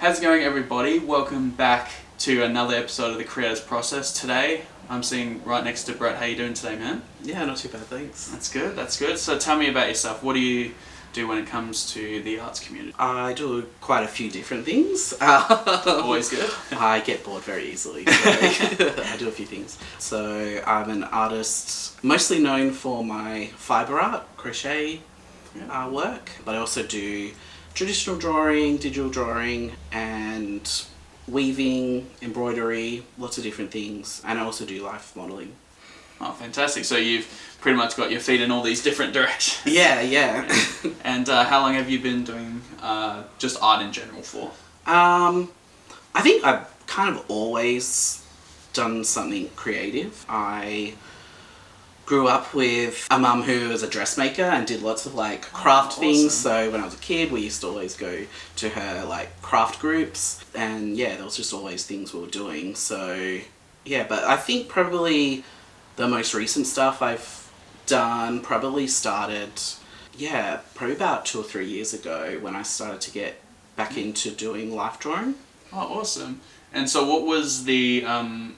How's it going, everybody? Welcome back to another episode of The Creators Process. Today, I'm sitting right next to Brett. How you doing today, man? Yeah, not too bad, thanks. That's good, that's good. So tell me about yourself. What do you do when it comes to the arts community? I do quite a few different things. Always good. I get bored very easily, so I do a few things. So I'm an artist, mostly known for my fibre art, crochet work, but I also do traditional drawing, digital drawing, and weaving, embroidery, lots of different things, and I also do life modelling. Oh, fantastic. So you've pretty much got your feet in all these different directions. Yeah. And how long have you been doing just art in general for? I think I've kind of always done something creative. I grew up with a mum who was a dressmaker and did lots of like craft things. So when I was a kid, we used to always go to her like craft groups, and yeah, there was just always things we were doing. So yeah, but I think probably the most recent stuff I've done probably started, probably about 2 or 3 years ago when I started to get back into doing life drawing. Oh, awesome. And so what was the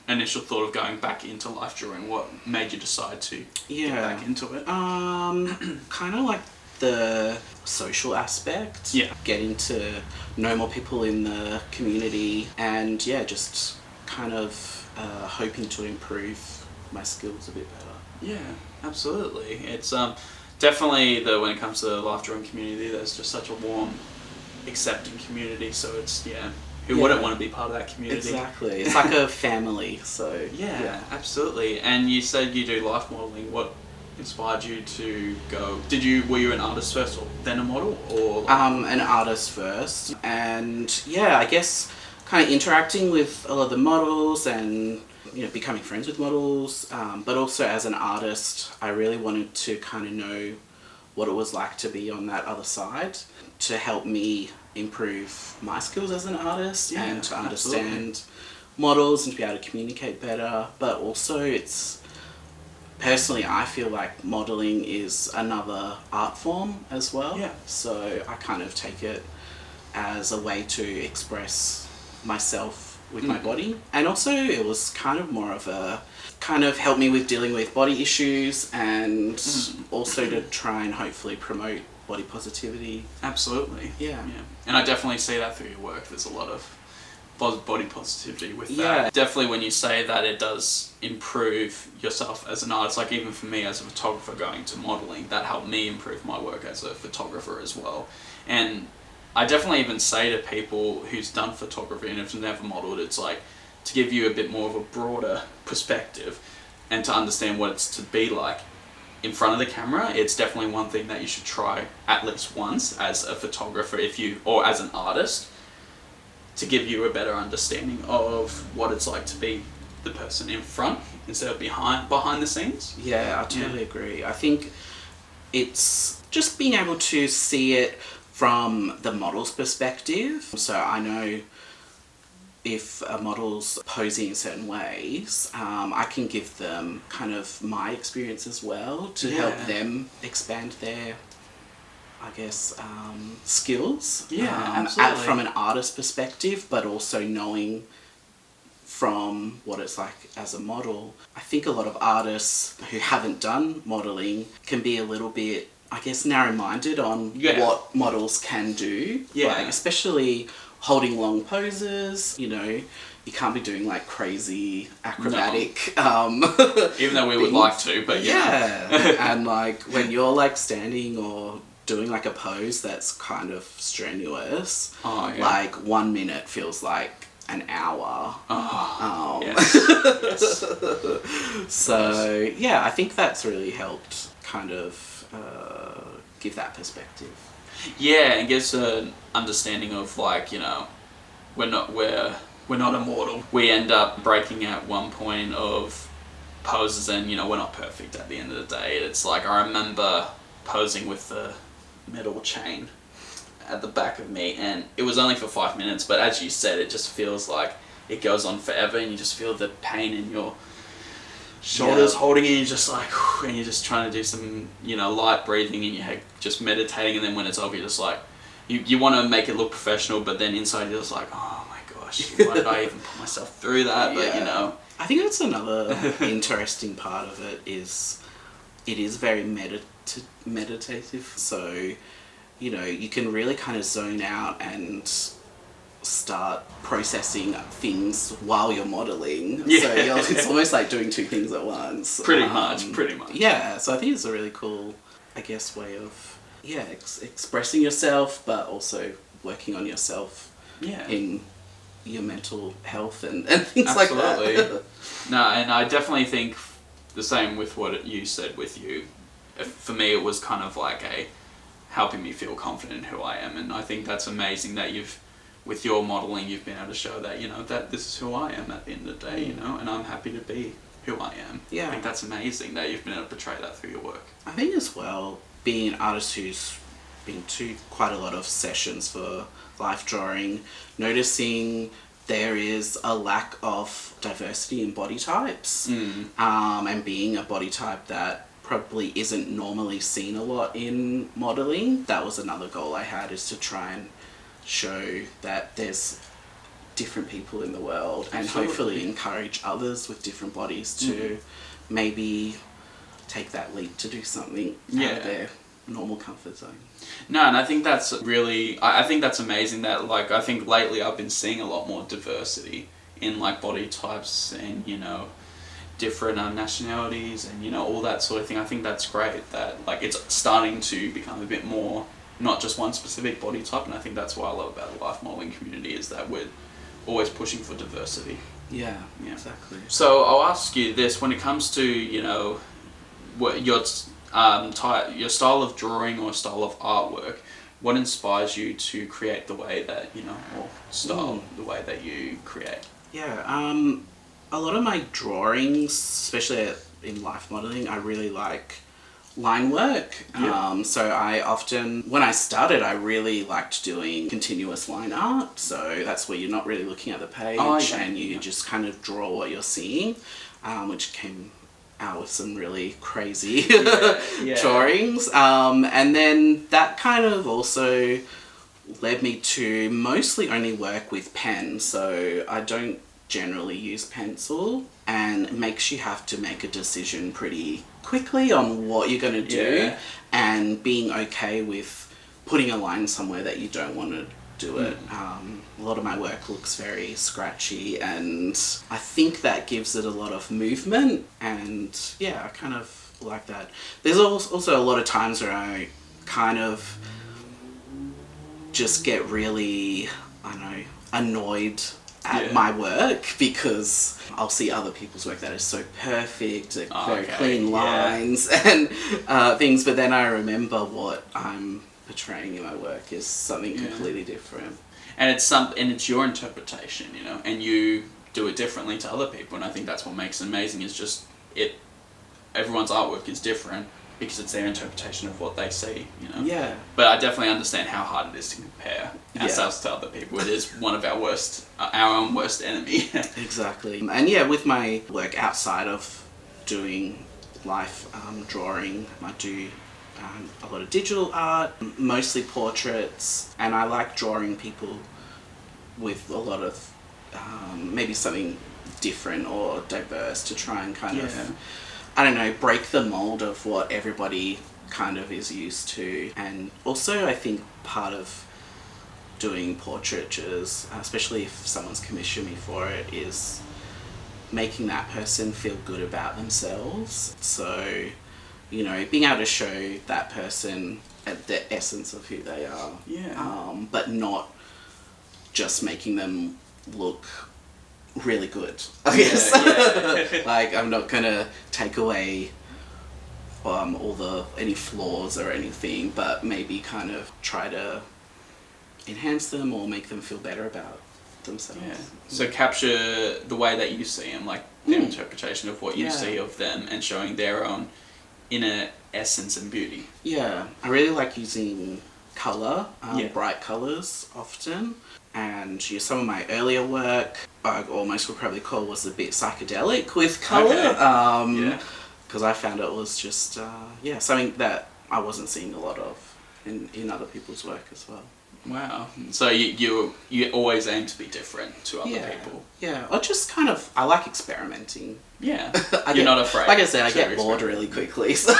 initial thought of going back into life drawing? What made you decide to get back into it? Kind of like the social aspect. Yeah. Getting to know more people in the community, and just kind of hoping to improve my skills a bit better. Yeah, absolutely. It's definitely when it comes to the life drawing community, there's just such a warm, accepting community. So it's who wouldn't want to be part of that community? Exactly. It's like a family. So yeah, absolutely. And you said you do life modelling. What inspired you to go? Were you an artist first, or then a model, or? An artist first, and I guess kind of interacting with a lot of the models and becoming friends with models, but also as an artist, I really wanted to kind of know what it was like to be on that other side, to help me improve my skills as an artist and to understand models and to be able to communicate better. But also personally, I feel like modelling is another art form as well. Yeah. So I kind of take it as a way to express myself with my body. And also it was kind of more of a kind of help me with dealing with body issues, and also to try and hopefully promote body positivity. Absolutely. Yeah. And I definitely see that through your work. There's a lot of body positivity with that. Definitely when you say that, it does improve yourself as an artist. Like even for me as a photographer going to modelling, that helped me improve my work as a photographer as well. And I definitely even say to people who's done photography and have never modelled, it's like to give you a bit more of a broader perspective and to understand what it's to be like in front of the camera. It's definitely one thing that you should try at least once as a photographer or as an artist, to give you a better understanding of what it's like to be the person in front instead of behind the scenes. Yeah, I totally agree. I think it's just being able to see it from the model's perspective. So I know if a model's posing in certain ways, I can give them kind of my experience as well to help them expand their, I guess, skills. Absolutely. From an artist perspective, but also knowing from what it's like as a model. I think a lot of artists who haven't done modelling can be a little bit, I guess, narrow-minded on what models can do. Like, especially holding long poses, you can't be doing like crazy acrobatic even though we would like to, but and like when you're like standing or doing like a pose that's kind of strenuous, like 1 minute feels like an hour. So I think that's really helped kind of give that perspective. Yeah, and gives an understanding of like, we're not immortal. We end up breaking at one point of poses, and we're not perfect at the end of the day. It's like I remember posing with the metal chain at the back of me, and it was only for 5 minutes, but as you said, it just feels like it goes on forever, and you just feel the pain in your shoulders holding you, just like, and you're just trying to do some, light breathing in your head, just meditating, and then when it's over, you're just like, you want to make it look professional, but then inside you're just like, oh my gosh, why did I even put myself through that? But I think that's another interesting part of it is very meditative. So, you can really kind of zone out and start processing things while you're modeling. Yeah. So it's almost like doing two things at once. Pretty much. Yeah, so I think it's a really cool, I guess, way of, expressing yourself, but also working on yourself in your mental health and things Absolutely. like that. No, and I definitely think the same with what you said with you. For me, it was kind of like helping me feel confident in who I am, and I think that's amazing that with your modelling, you've been able to show that, that this is who I am at the end of the day, and I'm happy to be who I am. Yeah. I think that's amazing that you've been able to portray that through your work. I think as well, being an artist who's been to quite a lot of sessions for life drawing, noticing there is a lack of diversity in body types, and being a body type that probably isn't normally seen a lot in modelling. That was another goal I had, is to try and show that there's different people in the world. Absolutely. And hopefully encourage others with different bodies to maybe take that leap to do something out of their normal comfort zone. No, and I think that's really, I think that's amazing that, like, I think lately I've been seeing a lot more diversity in, like, body types and, different nationalities and, all that sort of thing. I think that's great that, like, it's starting to become a bit more, not just one specific body type, and I think that's what I love about the life modelling community, is that we're always pushing for diversity. Yeah, exactly. So I'll ask you this, when it comes to, what your style of drawing or style of artwork, what inspires you to create the way that, or style the way that you create? Yeah, a lot of my drawings, especially in life modelling, I really like line work. So I often, when I started, I really liked doing continuous line art. So that's where you're not really looking at the page and you just kind of draw what you're seeing, which came out with some really crazy drawings. And then that kind of also led me to mostly only work with pen. So I don't generally use pencil, and it makes you have to make a decision pretty quickly on what you're going to do, and being okay with putting a line somewhere that you don't want to do it. A lot of my work looks very scratchy, and I think that gives it a lot of movement, and I kind of like that. There's also a lot of times where I kind of just get really, annoyed at my work, because I'll see other people's work that is so perfect, very clean lines and things, but then I remember what I'm portraying in my work is something completely different. And it's your interpretation, and you do it differently to other people, and I think that's what makes it amazing, is just everyone's artwork is different because it's their interpretation of what they see, Yeah. But I definitely understand how hard it is to compare ourselves to other people. It is one of our own worst enemy. Exactly. And with my work outside of doing life drawing, I do a lot of digital art, mostly portraits, and I like drawing people with a lot of maybe something different or diverse to try and kind of, break the mold of what everybody kind of is used to. And also I think part of doing portraitures, especially if someone's commissioned me for it, is making that person feel good about themselves. So, being able to show that person at the essence of who they are, but not just making them look really good, I guess. Like, I'm not gonna take away any flaws or anything, but maybe kind of try to enhance them or make them feel better about themselves. So capture the way that you see them, like their interpretation of what you see of them, and showing their own inner essence and beauty. I really like using colour, bright colours often. And some of my earlier work, I almost would probably call, was a bit psychedelic with colour. Because I found it was just, something that I wasn't seeing a lot of in other people's work as well. Wow. So you always aim to be different to other people. Yeah, or just kind of, I like experimenting. Yeah. You're not afraid. Like I said, I get bored really quickly. So.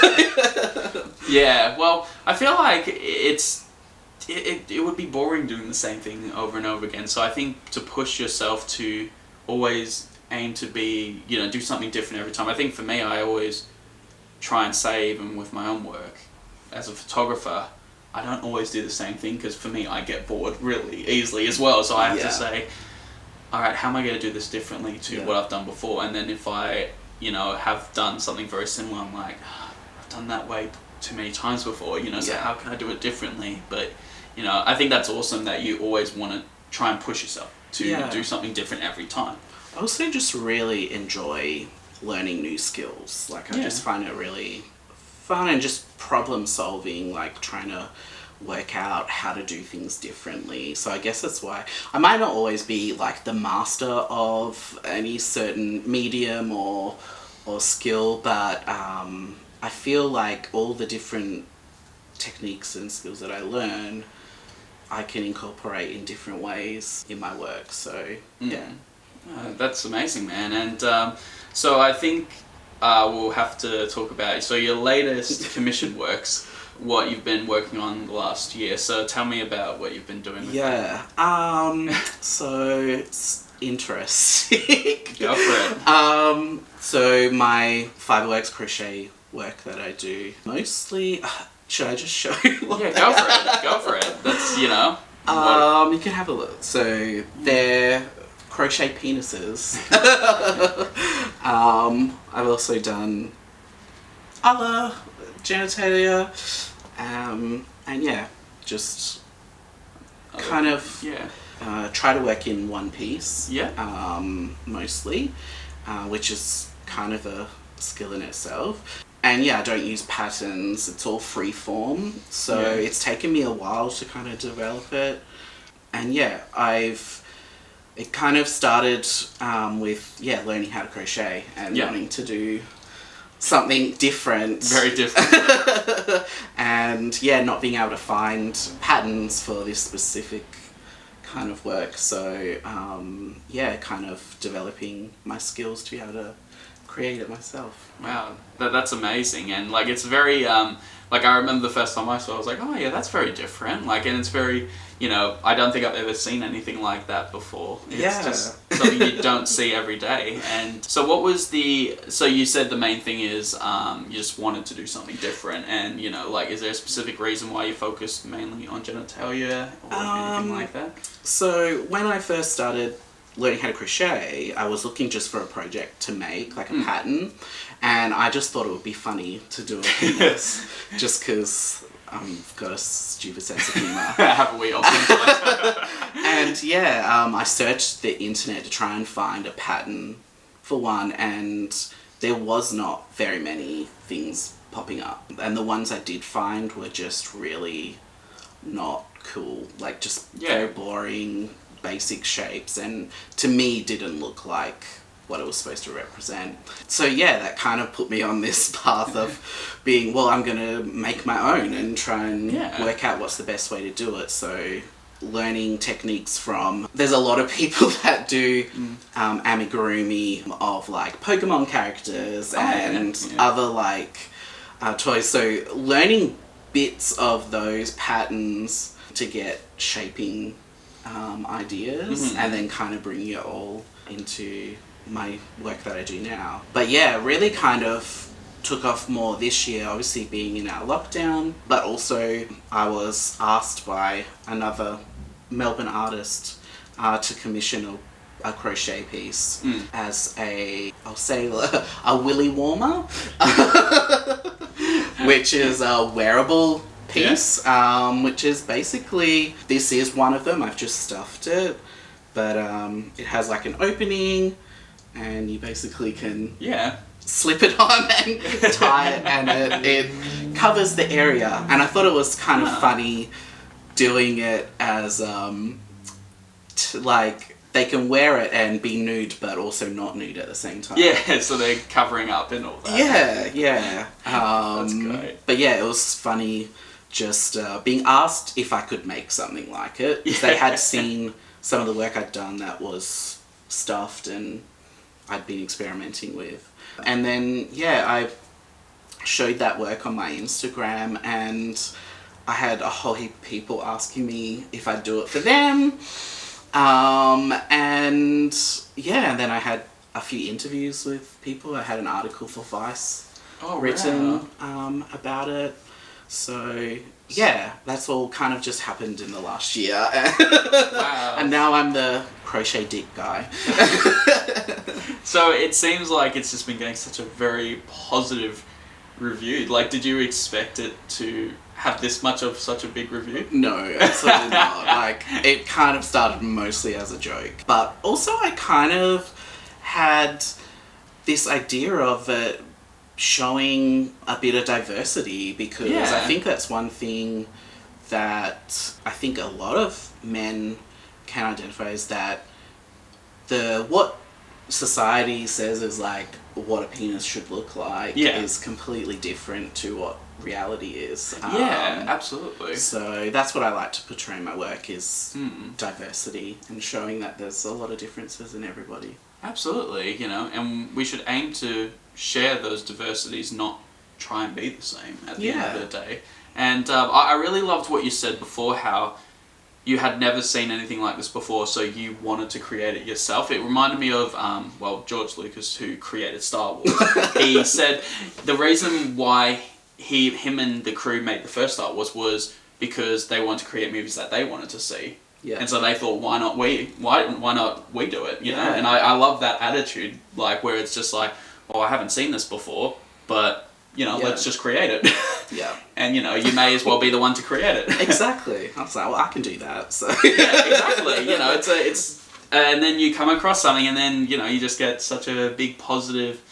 Yeah, well, I feel like it would be boring doing the same thing over and over again. So I think to push yourself to always aim to be, do something different every time. I think for me, I always try and say, even with my own work, as a photographer, I don't always do the same thing, because for me, I get bored really easily as well. So I have to say, all right, how am I going to do this differently to what I've done before? And then if I, have done something very similar, I'm like, I've done that way too many times before, so how can I do it differently? But, I think that's awesome that you always want to try and push yourself to do something different every time. I also just really enjoy learning new skills. Like, I just find it really fun, and just problem solving, like trying to work out how to do things differently. So I guess that's why I might not always be like the master of any certain medium or skill, but I feel like all the different techniques and skills that I learn, I can incorporate in different ways in my work. So that's amazing, man. And so I think we'll have to talk about your latest commission works, what you've been working on the last year. So tell me about what you've been doing with that. So it's interesting. Go for it. So my fiberworks crochet work that I do, mostly, should I just show you? Go for it. That's, you can have a look. So they're crochet penises. I've also done other genitalia, and just kind of try to work in one piece. Mostly, which is kind of a skill in itself. And I don't use patterns, it's all free form, so it's taken me a while to kind of develop it. And it kind of started with learning how to crochet and wanting to do something different. Very different. And not being able to find patterns for this specific kind of work. So kind of developing my skills to be able to create it myself. Wow, that's amazing. And like, it's very I remember the first time I saw it, I was like, oh yeah, that's very different. Like, and it's very, I don't think I've ever seen anything like that before. It's just something you don't see every day. And so what was so you said the main thing is you just wanted to do something different, and is there a specific reason why you focused mainly on genitalia or anything like that? So when I first started learning how to crochet, I was looking just for a project to make, like a pattern, and I just thought it would be funny to do a penis, just because I've got a stupid sense of humour. Haven't we all? And I searched the internet to try and find a pattern for one, and there was not very many things popping up, and the ones I did find were just really not cool, like just very boring, basic shapes, and to me didn't look like what it was supposed to represent. So that kind of put me on this path of being, I'm gonna make my own and try and work out what's the best way to do it. So learning techniques from, there's a lot of people that do amigurumi of like Pokemon characters and other like toys. So learning bits of those patterns to get shaping ideas, and then kind of bringing it all into my work that I do now. But really kind of took off more this year, obviously being in our lockdown, but also I was asked by another Melbourne artist to commission a crochet piece as I'll say a willy warmer, which is a wearable piece, which is basically, this is one of them, I've just stuffed it, but it has like an opening, and you basically can slip it on and tie it, and it covers the area. And I thought it was kind of funny doing it as like they can wear it and be nude but also not nude at the same time. So they're covering up and all that. That's great. But it was funny just being asked if I could make something like it. Yeah. They had seen some of the work I'd done that was stuffed and I'd been experimenting with. And then, I showed that work on my Instagram, and I had a whole heap of people asking me if I'd do it for them. And then I had a few interviews with people. I had an article for Vice written about it. So, that's all kind of just happened in the last year. Wow. And now I'm the crochet dick guy. So it seems like it's just been getting such a very positive review. Like, did you expect it to have this much of such a big review? No, absolutely not. Like, it kind of started mostly as a joke. But also I kind of had this idea of it showing a bit of diversity, because I think that's one thing that I think a lot of men can identify, is that what society says is like what a penis should look like is completely different to what reality is. Absolutely. So that's what I like to portray in my work, is diversity and showing that there's a lot of differences in everybody. Absolutely, and we should aim to share those diversities, not try and be the same at the end of the day. And I really loved what you said before, how you had never seen anything like this before, so you wanted to create it yourself. It reminded me of, George Lucas, who created Star Wars. He said the reason why him and the crew made the first Star Wars was because they wanted to create movies that they wanted to see. Yeah. And so they thought, why not we do it, you know? And I love that attitude, like, where it's just like, well, I haven't seen this before, but, let's just create it. Yeah. And, you may as well be the one to create it. Exactly. I was like, well, I can do that, so... Yeah, exactly. It's and then you come across something, and then, you just get such a big positive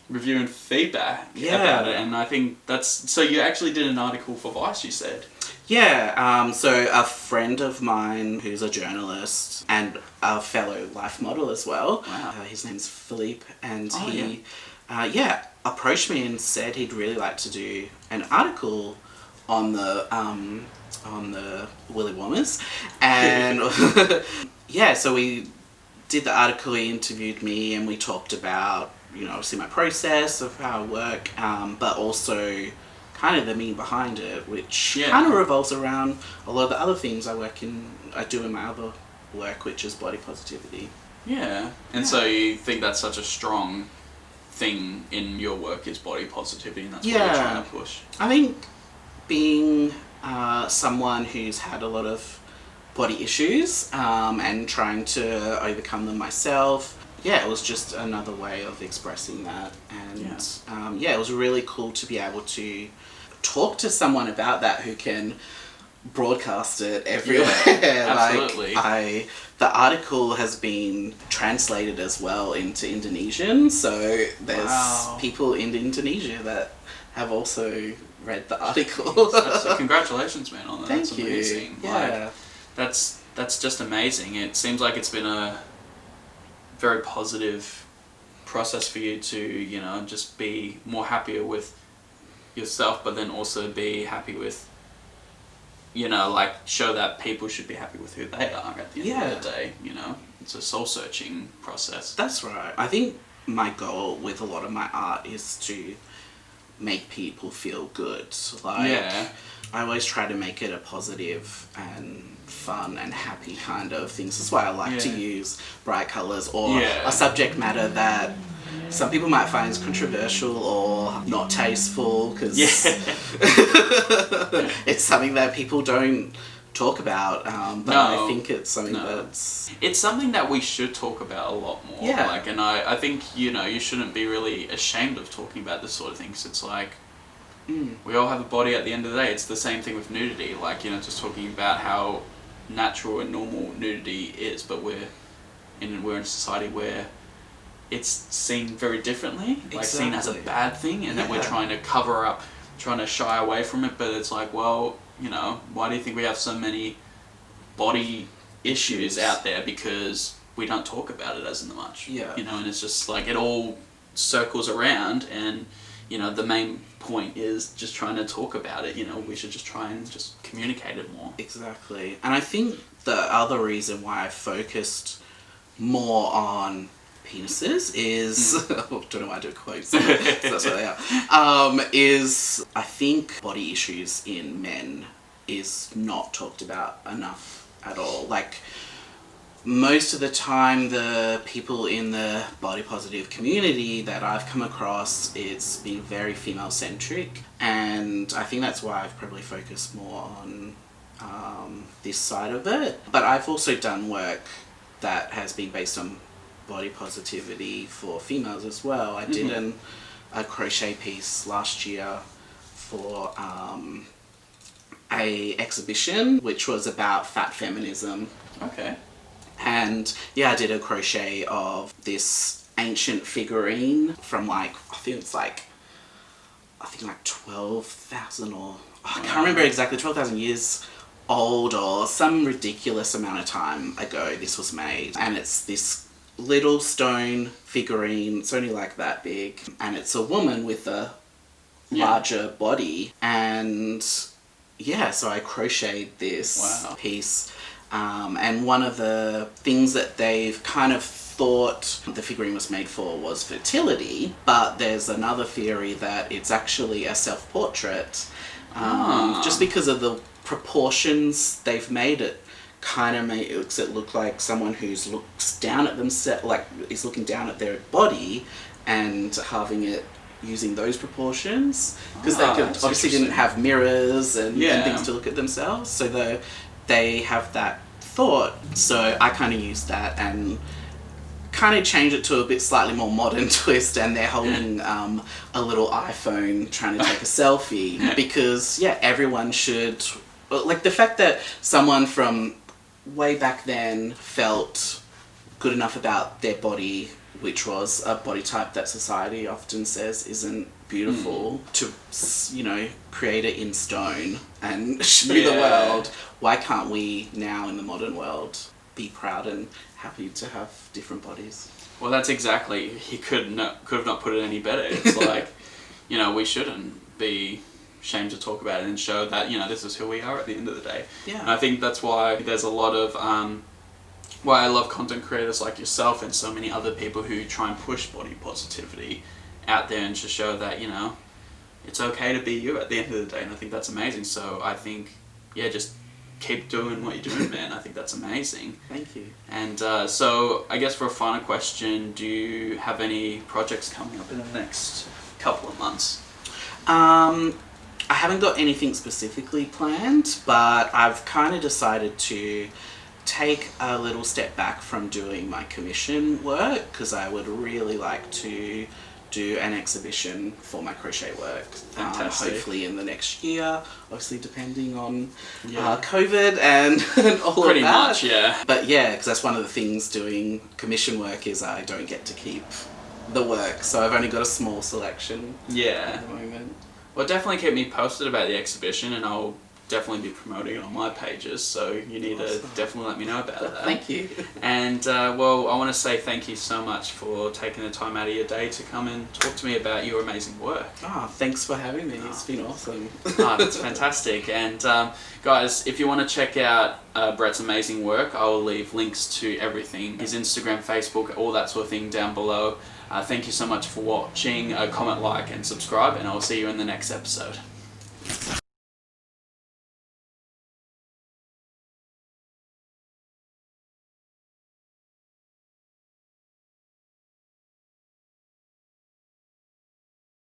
review and feedback about it. And I think so you actually did an article for Vice, you said? Yeah, so a friend of mine who's a journalist and a fellow life model as well, his name's Philippe, and he approached me and said he'd really like to do an article on the Willy Warmers. And so we did the article, he interviewed me, and we talked about, obviously my process of how I work, but also kind of the meaning behind it, which kind of revolves around a lot of the other things I do in my other work, which is body positivity. Yeah. And so you think that's such a strong thing in your work, is body positivity, and that's what you're trying to push? I think being someone who's had a lot of body issues and trying to overcome them myself, it was just another way of expressing that. And it was really cool to be able to talk to someone about that who can broadcast it everywhere. Absolutely. The article has been translated as well into Indonesian, so there's people in Indonesia that have also read the article. So congratulations, man, on that. Thank that's you. Amazing. Yeah. That's just amazing. It seems like it's been a very positive process for you to, just be more happier with yourself, but then also be happy with, show that people should be happy with who they are at the end of the day, It's a soul-searching process. That's right. I think my goal with a lot of my art is to make people feel good. I always try to make it a positive and fun and happy kind of things. That's why I like to use bright colours or a subject matter that some people might find controversial or not tasteful, because it's something that people don't talk about, but I think it's something it's something that we should talk about a lot more. And I think you shouldn't be really ashamed of talking about this sort of things. It's like we all have a body at the end of the day. It's the same thing with nudity, just talking about how natural and normal nudity is, but we're in a society where it's seen very differently, seen as a bad thing, and that we're trying to cover up, trying to shy away from it. But it's like, well, why do you think we have so many body issues out there? Because we don't talk about it as much. And it's just like it all circles around, and the main point is just trying to talk about it. We should just try and just communicate it more. Exactly. And I think the other reason why I focused more on penises is I don't know why I do quotes, so that's what they are. Is I think body issues in men is not talked about enough at all. Like, most of the time, the people in the body positive community that I've come across, it's been very female centric, and I think that's why I've probably focused more on this side of it. But I've also done work that has been based on body positivity for females as well. I did a crochet piece last year for a exhibition which was about fat feminism. Okay. And yeah, I did a crochet of this ancient figurine from I think 12,000 or I can't remember exactly, 12,000 years old or some ridiculous amount of time ago this was made. And it's this little stone figurine, it's only like that big, and it's a woman with a larger body. And yeah, so I crocheted this piece. And one of the things that they've kind of thought the figurine was made for was fertility, but there's another theory that it's actually a self-portrait. Just because of the proportions they've made it, kind of makes it look like someone who's looks down at themselves, like is looking down at their body and halving it using those proportions, because they obviously didn't have mirrors and things to look at themselves, so they have that thought. So I kind of used that and kind of changed it to a bit slightly more modern twist, and they're holding a little iPhone trying to take a selfie, because everyone should, like, the fact that someone from way back then felt good enough about their body, which was a body type that society often says isn't beautiful, to create it in stone and show the world. Why can't we now in the modern world be proud and happy to have different bodies? Well, that's exactly, he could have not put it any better. It's like, we shouldn't be ashamed to talk about it and show that this is who we are at the end of the day. And I think that's why there's a lot of why I love content creators like yourself and so many other people who try and push body positivity out there and to show that it's okay to be you at the end of the day. And I think that's amazing. So I think just keep doing what you're doing, man. I think that's amazing. Thank you. And so I guess for a final question, do you have any projects coming up in the next couple of months? I haven't got anything specifically planned, but I've kind of decided to take a little step back from doing my commission work, because I would really like to do an exhibition for my crochet work. Fantastic. Hopefully in the next year, obviously depending on COVID and all Pretty of that. much, yeah. But yeah, because that's one of the things doing commission work is I don't get to keep the work, so I've only got a small selection at the moment. Well, definitely keep me posted about the exhibition, and I'll definitely be promoting it on my pages, so you need to definitely let me know about that. Thank you. And well, I want to say thank you so much for taking the time out of your day to come and talk to me about your amazing work. Thanks for having me. It's been awesome. That's fantastic. And guys, if you want to check out Brett's amazing work, I will leave links to everything, his Instagram, Facebook, all that sort of thing down below. Thank you so much for watching. Comment, like and subscribe, and I will see you in the next episode.